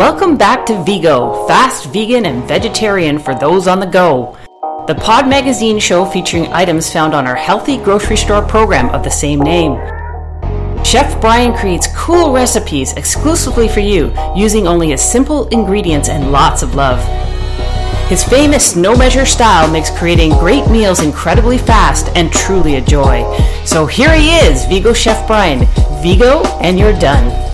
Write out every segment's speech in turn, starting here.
Welcome back to VEGO, fast, vegan, and vegetarian for those on the go. The Pod Magazine show featuring items found on our healthy grocery store program of the same name. Chef Brian creates cool recipes exclusively for you using only his simple ingredients and lots of love. His famous no-measure style makes creating great meals incredibly fast and truly a joy. So here he is, VEGO Chef Brian. VEGO and you're done.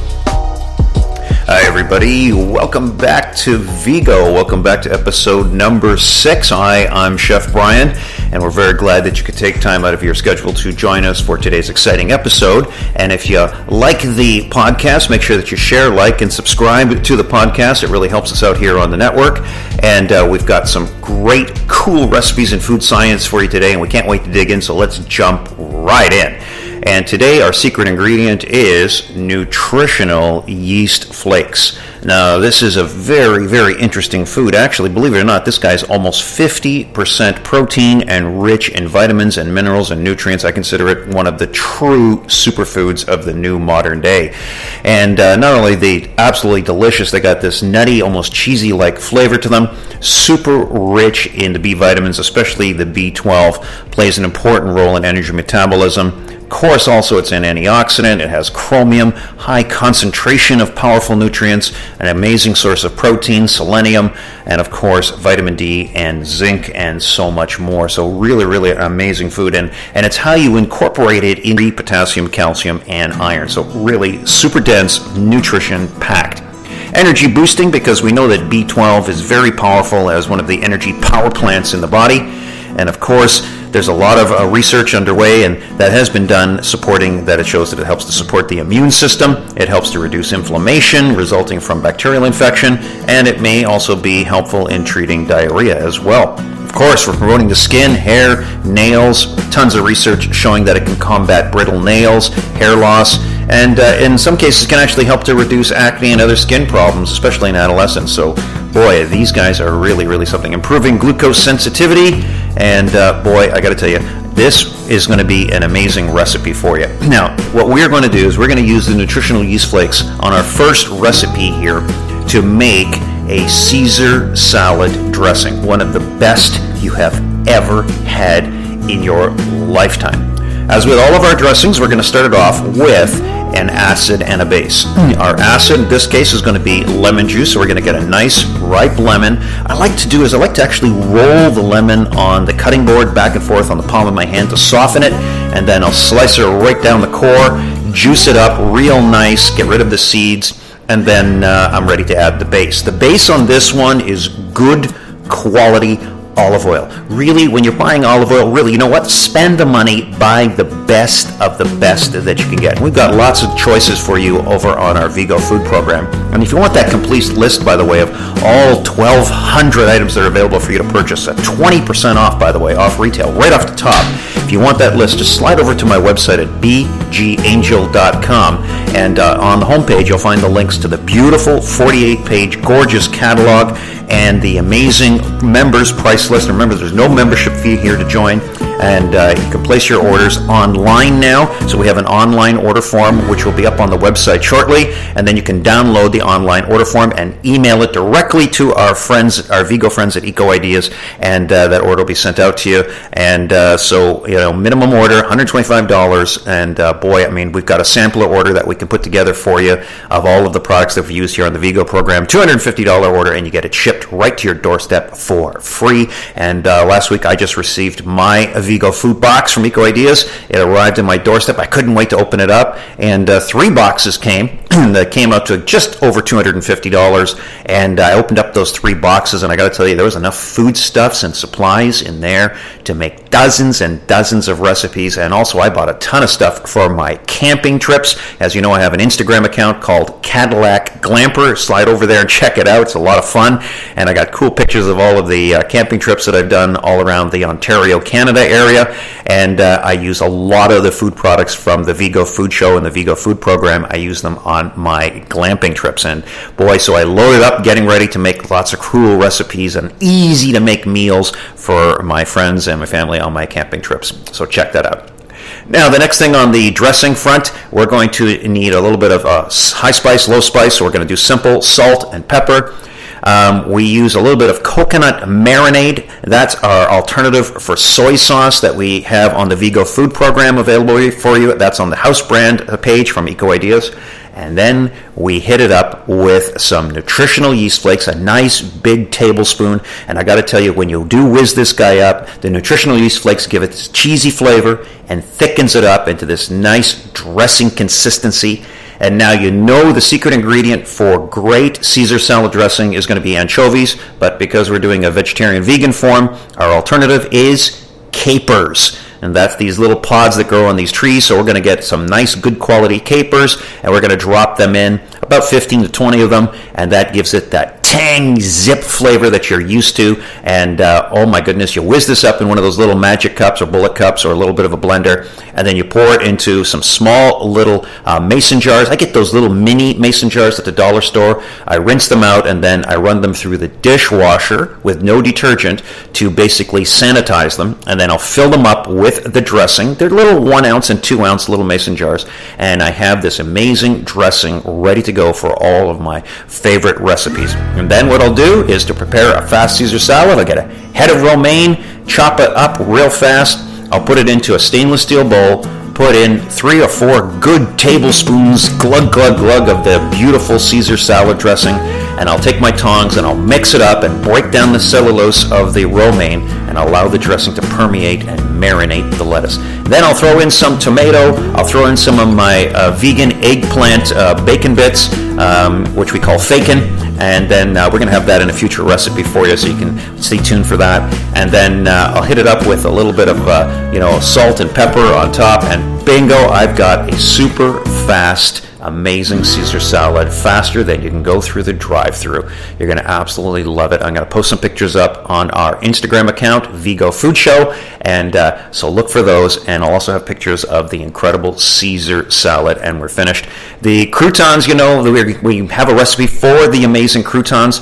Hi everybody, welcome back to VEGO. Welcome back to episode number 6. I'm Chef Brian, and we're very glad that you could take time out of your schedule to join us for today's exciting episode. And if you like the podcast, make sure that you share, like, and subscribe to the podcast. It really helps us out here on the network. And we've got some great, cool recipes in food science for you today, and we can't wait to dig in, so let's jump right in. And today our secret ingredient is nutritional yeast flakes. Now this is a very, very interesting food. Actually, believe it or not, this guy's almost 50% protein and rich in vitamins and minerals and nutrients. I consider it one of the true superfoods of the new modern day. And not only are they absolutely delicious, they got this nutty, almost cheesy-like flavor to them. Super rich in the B vitamins, especially the B12, plays an important role in energy metabolism. Of course, also it's an antioxidant, it has chromium, high concentration of powerful nutrients, an amazing source of protein, selenium, and of course vitamin D and zinc and so much more. So really, really amazing food, and it's how you incorporate it in potassium, calcium, and iron. So really super dense, nutrition packed. Energy boosting, because we know that B12 is very powerful as one of the energy power plants in the body. And of course, there's a lot of research underway, and that has been done supporting that. It shows that it helps to support the immune system, it helps to reduce inflammation resulting from bacterial infection, and it may also be helpful in treating diarrhea as well. Of course, we're promoting the skin, hair, nails, tons of research showing that it can combat brittle nails, hair loss, and in some cases can actually help to reduce acne and other skin problems, especially in adolescents. So boy, these guys are really, really something. Improving glucose sensitivity, and boy, I got to tell you, this is going to be an amazing recipe for you. Now, what we're going to do is we're going to use the nutritional yeast flakes on our first recipe here to make a Caesar salad dressing, one of the best you have ever had in your lifetime. As with all of our dressings, we're going to start it off with an acid and a base. Our acid in this case is going to be lemon juice, so we're going to get a nice ripe lemon. I like to actually roll the lemon on the cutting board back and forth on the palm of my hand to soften it, and then I'll slice it right down the core, juice it up real nice, get rid of the seeds, and then I'm ready to add the base. The base on this one is good quality olive oil. Really, when you're buying olive oil, really, you know what? Spend the money, buy the best of the best that you can get. We've got lots of choices for you over on our VEGO food program. And if you want that complete list, by the way, of all 1,200 items that are available for you to purchase at 20% off, by the way, off retail, right off the top. If you want that list, just slide over to my website at bgangel.com, and on the homepage you'll find the links to the beautiful 48-page gorgeous catalog and the amazing members price list. Remember, there's no membership fee here to join, and you can place your orders online now. So we have an online order form which will be up on the website shortly, and then you can download the online order form and email it directly to our friends, our VEGO friends at Eco Ideas, and that order will be sent out to you. And so, you know, minimum order $125, and boy, I mean, we've got a sampler order that we can put together for you of all of the products that we use here on the VEGO program. $250 order, and you get it shipped right to your doorstep for free. And last week I just received my VEGO food box from Eco Ideas. It arrived in my doorstep. I couldn't wait to open it up, and 3 boxes came. That came out to just over $250, and I opened up those 3 boxes, and I got to tell you, there was enough foodstuffs and supplies in there to make dozens and dozens of recipes. And also I bought a ton of stuff for my camping trips. As you know, I have an Instagram account called Cadillac Glamper. Slide over there and check it out. It's a lot of fun, and I got cool pictures of all of the camping trips that I've done all around the Ontario, Canada area. And I use a lot of the food products from the VEGO Food Show and the VEGO Food Program. I use them on my glamping trips, and boy, so I loaded up getting ready to make lots of cool recipes and easy to make meals for my friends and my family on my camping trips. So check that out. Now, the next thing on the dressing front, we're going to need a little bit of high spice, low spice, so we're going to do simple salt and pepper. We use a little bit of coconut marinade. That's our alternative for soy sauce that we have on the VEGO food program available for you. That's on the house brand page from Eco Ideas. And then we hit it up with some nutritional yeast flakes, a nice big tablespoon. And I got to tell you, when you do whiz this guy up, the nutritional yeast flakes give it this cheesy flavor and thickens it up into this nice dressing consistency. And now you know the secret ingredient for great Caesar salad dressing is going to be anchovies, but because we're doing a vegetarian vegan form, our alternative is capers. And that's these little pods that grow on these trees, so we're going to get some nice good quality capers, and we're going to drop them in, about 15 to 20 of them, and that gives it that tang zip flavor that you're used to. And oh my goodness, you whiz this up in one of those little magic cups or bullet cups or a little bit of a blender, and then you pour it into some small little mason jars. I get those little mini mason jars at the dollar store. I rinse them out, and then I run them through the dishwasher with no detergent to basically sanitize them, and then I'll fill them up with the dressing. They're little 1 ounce and 2 ounce little mason jars, and I have this amazing dressing ready to go for all of my favorite recipes. And then what I'll do is to prepare a fast Caesar salad. I'll get a head of romaine, chop it up real fast. I'll put it into a stainless steel bowl, put in 3 or 4 good tablespoons, glug, glug, glug, of the beautiful Caesar salad dressing, and I'll take my tongs and I'll mix it up and break down the cellulose of the romaine and allow the dressing to permeate and marinate the lettuce. Then I'll throw in some tomato, I'll throw in some of my vegan eggplant bacon bits, which we call fakin, and then we're going to have that in a future recipe for you, so you can stay tuned for that. And then I'll hit it up with a little bit of salt and pepper on top, and bingo, I've got a super fast, amazing Caesar salad, faster than you can go through the drive-thru. You're going to absolutely love it. I'm going to post some pictures up on our Instagram account, VEGO Food Show, and so look for those. And I'll also have pictures of the incredible Caesar salad, and we're finished. The croutons, we have a recipe for the amazing croutons,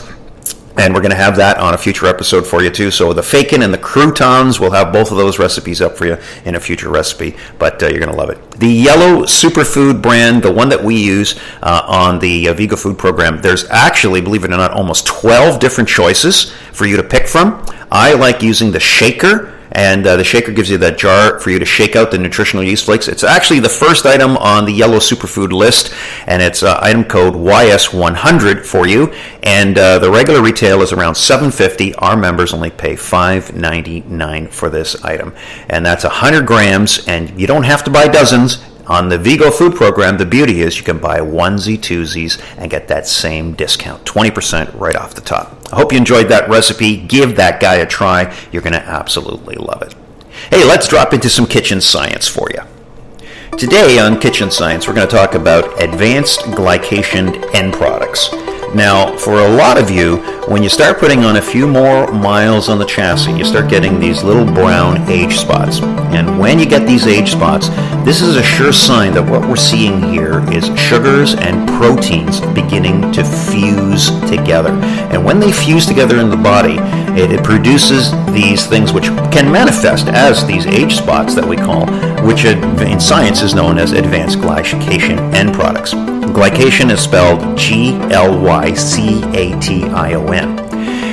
and we're going to have that on a future episode for you too. So the fakin and the croutons, we'll have both of those recipes up for you in a future recipe, but you're going to love it. The yellow superfood brand, the one that we use on the VEGO food program, there's actually, believe it or not, almost 12 different choices for you to pick from. I like using the shaker. And the shaker gives you that jar for you to shake out the nutritional yeast flakes. It's actually the first item on the yellow superfood list, and it's item code YS100 for you. And the regular retail is around $7.50. Our members only pay $5.99 for this item. And that's 100 grams, and you don't have to buy dozens. On the VEGO food program, the beauty is you can buy onesie twosies and get that same discount, 20% right off the top. I hope you enjoyed that recipe. Give that guy a try. You're going to absolutely love it. Hey, let's drop into some kitchen science for you. Today on Kitchen Science, we're going to talk about advanced glycation end products. Now, for a lot of you, when you start putting on a few more miles on the chassis, you start getting these little brown age spots. And when you get these age spots, this is a sure sign that what we're seeing here is sugars and proteins beginning to fuse together. And when they fuse together in the body, it produces these things which can manifest as these age spots that we call, which in science is known as advanced glycation end products. Glycation is spelled Glycation.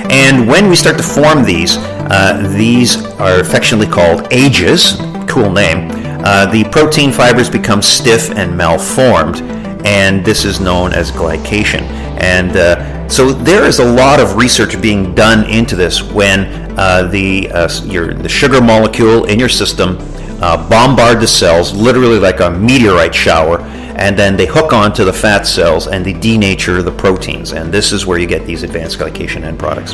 And when we start to form these are affectionately called ages, cool name. The protein fibers become stiff and malformed, and this is known as glycation. And so there is a lot of research being done into this when the sugar molecule in your system bombard the cells, literally like a meteorite shower, and then they hook onto the fat cells and they denature the proteins, and this is where you get these advanced glycation end products.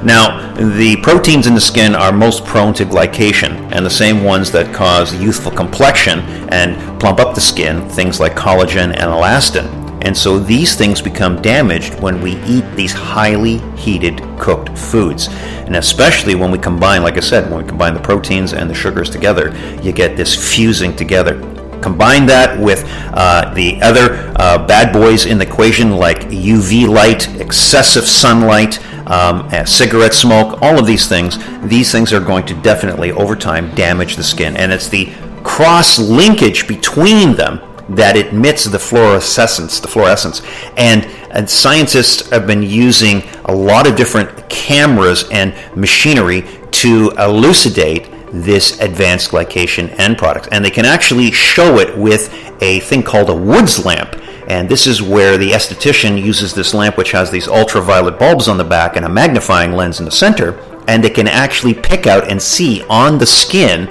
Now, the proteins in the skin are most prone to glycation, and the same ones that cause youthful complexion and plump up the skin, things like collagen and elastin. And so these things become damaged when we eat these highly heated cooked foods. And especially when we combine, like I said, when we combine the proteins and the sugars together, you get this fusing together. Combine that with the other bad boys in the equation, like UV light, excessive sunlight, cigarette smoke, all of these things are going to definitely over time damage the skin. And it's the cross-linkage between them that emits the fluorescence. And scientists have been using a lot of different cameras and machinery to elucidate this advanced glycation end product. And they can actually show it with a thing called a Woods lamp. And this is where the esthetician uses this lamp, which has these ultraviolet bulbs on the back and a magnifying lens in the center, and they can actually pick out and see on the skin,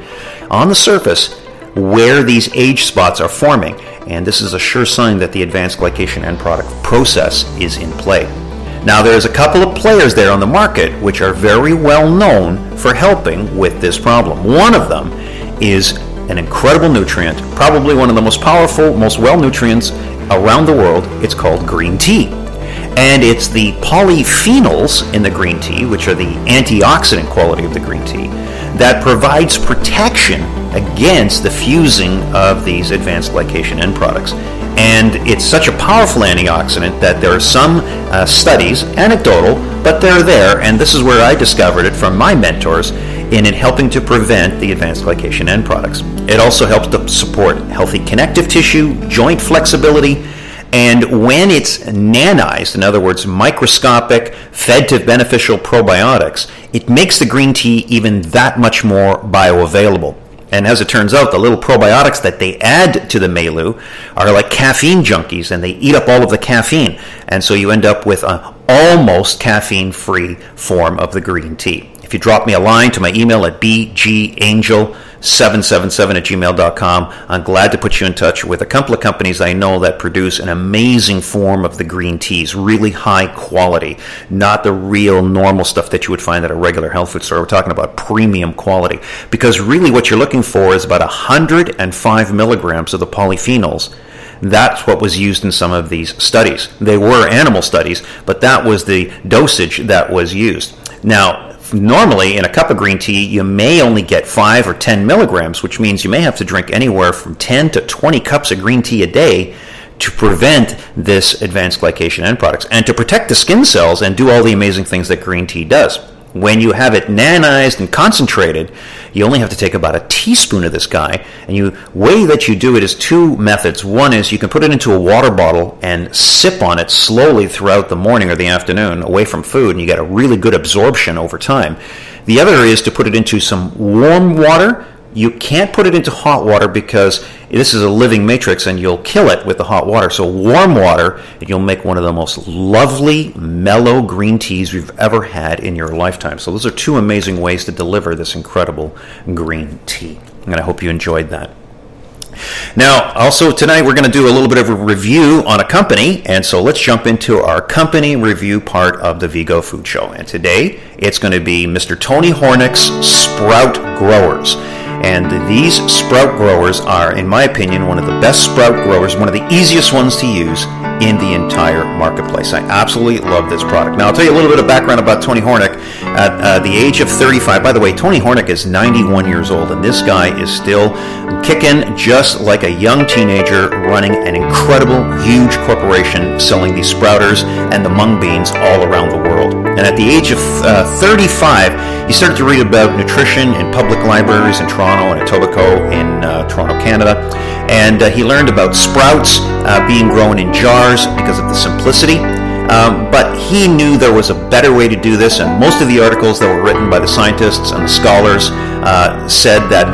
on the surface, where these age spots are forming. And this is a sure sign that the advanced glycation end product process is in play. Now, there's a couple of players there on the market which are very well known for helping with this problem. One of them is an incredible nutrient, probably one of the most powerful, most well nutrients around the world. It's called green tea. And it's the polyphenols in the green tea, which are the antioxidant quality of the green tea, that provides protection against the fusing of these advanced glycation end products. And it's such a powerful antioxidant that there are some studies, anecdotal, but they're there, and this is where I discovered it from my mentors, in it helping to prevent the advanced glycation end products. It also helps to support healthy connective tissue, joint flexibility, and when it's nanized, in other words, microscopic, fed to beneficial probiotics, it makes the green tea even that much more bioavailable. And as it turns out, the little probiotics that they add to the Melu are like caffeine junkies, and they eat up all of the caffeine. And so you end up with an almost caffeine-free form of the green tea. If you drop me a line to my email at bgangel777@gmail.com, I'm glad to put you in touch with a couple of companies I know that produce an amazing form of the green teas, really high quality, not the real normal stuff that you would find at a regular health food store. We're talking about premium quality, because really what you're looking for is about 105 milligrams of the polyphenols. That's what was used in some of these studies. They were animal studies, but that was the dosage that was used. Now, normally in a cup of green tea, you may only get 5 or 10 milligrams, which means you may have to drink anywhere from 10 to 20 cups of green tea a day to prevent this advanced glycation end products and to protect the skin cells and do all the amazing things that green tea does. When you have it nanized and concentrated, you only have to take about a teaspoon of this guy, and the way that you do it is two methods. One is you can put it into a water bottle and sip on it slowly throughout the morning or the afternoon away from food, and you get a really good absorption over time. The other is to put it into some warm water. You can't put it into hot water because this is a living matrix and you'll kill it with the hot water. So warm water, and you'll make one of the most lovely, mellow green teas you've ever had in your lifetime. So those are two amazing ways to deliver this incredible green tea. And I hope you enjoyed that. Now, also tonight we're going to do a little bit of a review on a company, and so let's jump into our company review part of the VEGO Food Show. And today it's going to be Mr. Tony Hornik's Sprout Growers. And these sprout growers are, in my opinion, one of the best sprout growers, one of the easiest ones to use in the entire marketplace. I absolutely love this product. Now, I'll tell you a little bit of background about Tony Hornik. At the age of 35, by the way, Tony Hornik is 91 years old, and this guy is still kicking just like a young teenager, running an incredible, huge corporation selling these sprouters and the mung beans all around the world. And at the age of 35, he started to read about nutrition in public libraries in Toronto and Etobicoke in Toronto, Canada. And he learned about sprouts being grown in jars because of the simplicity. But he knew there was a better way to do this, and most of the articles that were written by the scientists and the scholars said that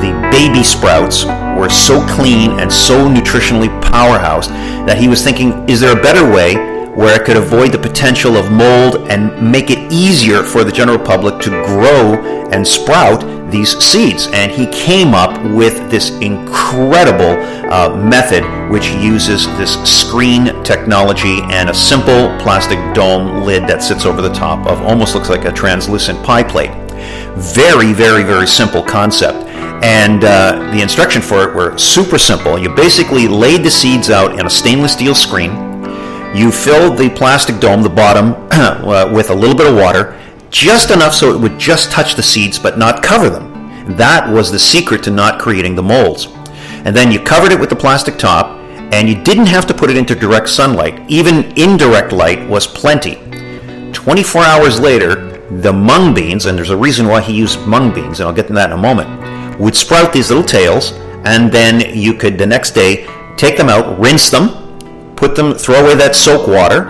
the baby sprouts were so clean and so nutritionally powerhouse that he was thinking, is there a better way where it could avoid the potential of mold and make it easier for the general public to grow and sprout these seeds? And he came up with this incredible method which uses this screen technology and a simple plastic dome lid that sits over the top of, almost looks like a translucent pie plate. Very, very, very simple concept. And the instruction for it were super simple. You basically laid the seeds out in a stainless steel screen. You filled the plastic dome, the bottom, with a little bit of water, just enough so it would just touch the seeds but not cover them. That was the secret to not creating the molds. And then you covered it with the plastic top, and you didn't have to put it into direct sunlight. Even indirect light was plenty. 24 hours later, the mung beans, and there's a reason why he used mung beans, and I'll get to that in a moment, would sprout these little tails, and then you could the next day take them out, rinse them, throw away that soak water,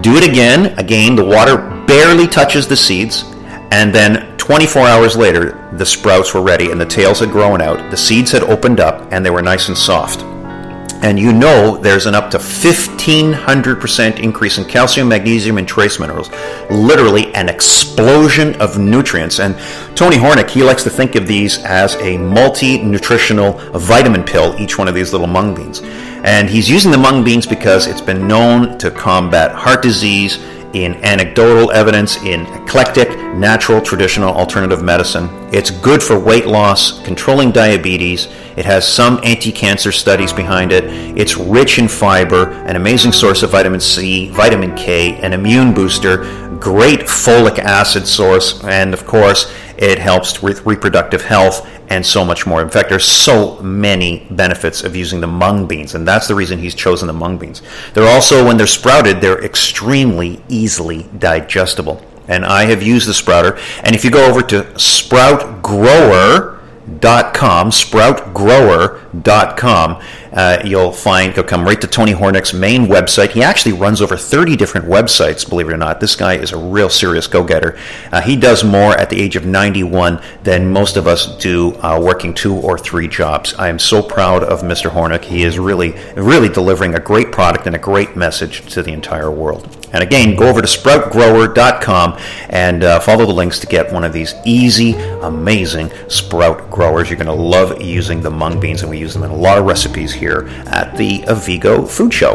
do it again. Again, the water barely touches the seeds, and then 24 hours later, the sprouts were ready and the tails had grown out, the seeds had opened up, and they were nice and soft. And you know there's an up to 1,500% increase in calcium, magnesium, and trace minerals. Literally an explosion of nutrients. And Tony Hornik, he likes to think of these as a multi-nutritional vitamin pill, each one of these little mung beans. And he's using the mung beans because it's been known to combat heart disease in anecdotal evidence, in eclectic, natural, traditional, alternative medicine. It's good for weight loss, controlling diabetes. It has some anti-cancer studies behind it. It's rich in fiber, an amazing source of vitamin C, vitamin K, an immune booster, great folic acid source, and of course, it helps with reproductive health and so much more. In fact, there's so many benefits of using the mung beans, and that's the reason he's chosen the mung beans. They're also, when they're sprouted, they're extremely easily digestible. And I have used the sprouter, and if you go over to sproutgrower.com, you'll come right to Tony Hornik's main website. He actually runs over 30 different websites, believe it or not. This guy is a real serious go-getter. He does more at the age of 91 than most of us do working 2 or 3 jobs. I am so proud of Mr. Hornik. He is really, really delivering a great product and a great message to the entire world. And again, go over to sproutgrower.com and follow the links to get one of these easy, amazing sprout growers. You're going to love using the mung beans, and we use them in a lot of recipes here at the VEGO Food Show.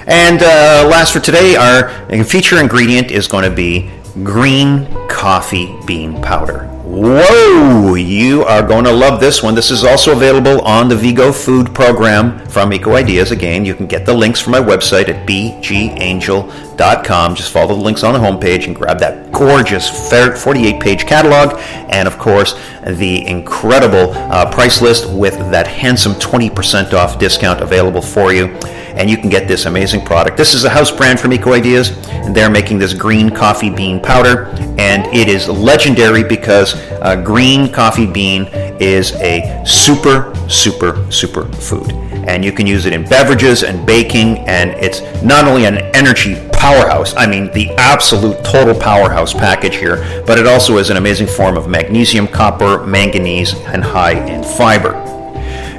And last for today, our feature ingredient is going to be green coffee bean powder. Whoa! You are going to love this one. This is also available on the VEGO Food program from Eco Ideas. Again, you can get the links from my website at bgangel.com. Just follow the links on the homepage and grab that gorgeous 48-page catalog, and of course the incredible price list with that handsome 20% off discount available for you. And you can get this amazing product. This is a house brand from Eco Ideas, and they're making this green coffee bean powder, and it is legendary because green coffee bean is a super food. And you can use it in beverages and baking, and it's not only an energy powerhouse, I mean the absolute total powerhouse package here, but it also is an amazing form of magnesium, copper, manganese, and high in fiber.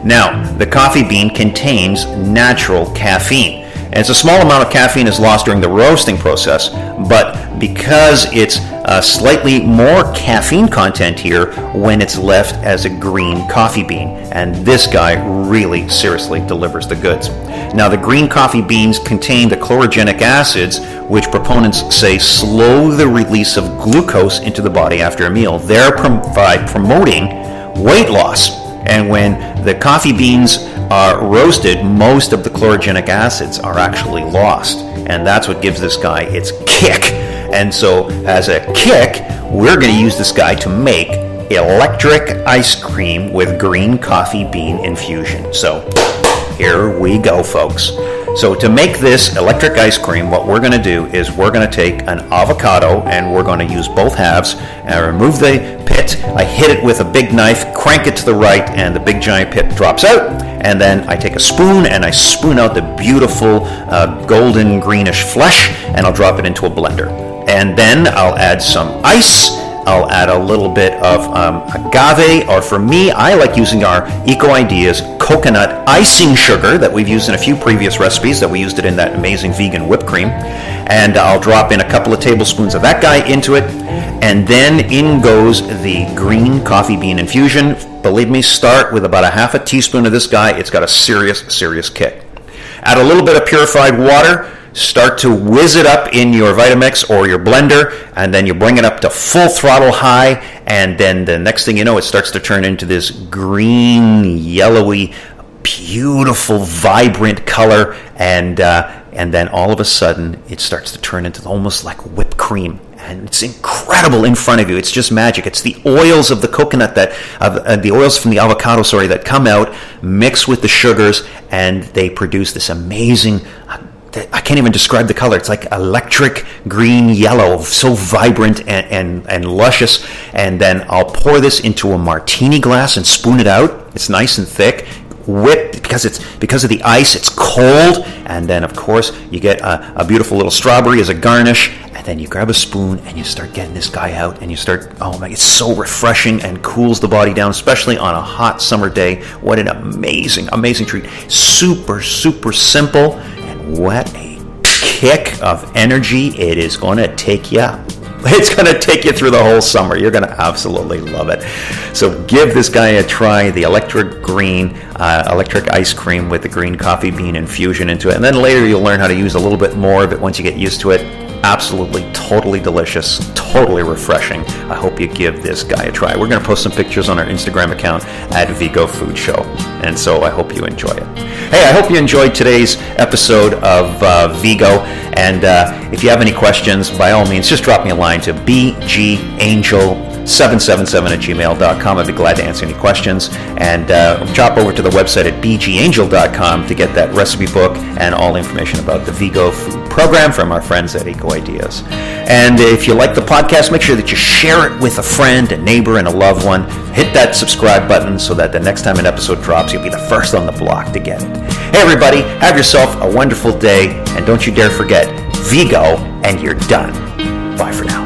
Now, the coffee bean contains natural caffeine. And it's a small amount of caffeine is lost during the roasting process, but because it's slightly more caffeine content here when it's left as a green coffee bean. And this guy really seriously delivers the goods. Now, the green coffee beans contain the chlorogenic acids, which proponents say slow the release of glucose into the body after a meal, thereby promoting weight loss. And when the coffee beans are roasted, most of the chlorogenic acids are actually lost. And that's what gives this guy its kick. And so, as a kick, we're going to use this guy to make electric ice cream with green coffee bean infusion. So, here we go, folks. So to make this electric ice cream, what we're going to do is we're going to take an avocado and we're going to use both halves and remove the pit. I hit it with a big knife, crank it to the right, and the big giant pit drops out. And then I take a spoon and I spoon out the beautiful golden greenish flesh, and I'll drop it into a blender. And then I'll add some ice. I'll add a little bit of agave, or for me, I like using our Eco Ideas coconut icing sugar that we've used in a few previous recipes, that we used it in that amazing vegan whipped cream. And I'll drop in a couple of tablespoons of that guy into it, and then in goes the green coffee bean infusion. Believe me, start with about a half a teaspoon of this guy. It's got a serious kick. Add a little bit of purified water. Start to whiz it up in your Vitamix or your blender, and then you bring it up to full throttle high, and then the next thing you know, it starts to turn into this green, yellowy, beautiful, vibrant color, and then all of a sudden, it starts to turn into almost like whipped cream. And it's incredible in front of you. It's just magic. It's the oils of the coconut the oils from the avocado, that come out, mix with the sugars, and they produce this amazing I can't even describe the color. It's like electric green yellow, so vibrant and luscious. And then I'll pour this into a martini glass and spoon it out. It's nice and thick. Whipped because of the ice. It's cold, and then of course you get a beautiful little strawberry as a garnish. And then you grab a spoon and you start getting this guy out, and you start. Oh my! It's so refreshing and cools the body down, especially on a hot summer day. What an amazing treat! Super simple, and what a kick of energy it is going to take you. It's going to take you through the whole summer. You're going to absolutely love it. So give this guy a try, the electric ice cream with the green coffee bean infusion into it. And then later you'll learn how to use a little bit more of it once you get used to it. Absolutely, totally delicious, totally refreshing. I hope you give this guy a try. We're going to post some pictures on our Instagram account at VEGO Food Show. And so I hope you enjoy it. Hey, I hope you enjoyed today's episode of VEGO. And if you have any questions, by all means, just drop me a line to bgangel777@gmail.com. I'd be glad to answer any questions. And drop over to the website at bgangel.com to get that recipe book and all information about the VEGO food program from our friends at Eco Ideas. And if you like the podcast, make sure that you share it with a friend, a neighbor, and a loved one. Hit that subscribe button so that the next time an episode drops, you'll be the first on the block to get it. Hey everybody, have yourself a wonderful day, and don't you dare forget, VEGO, and you're done. Bye for now.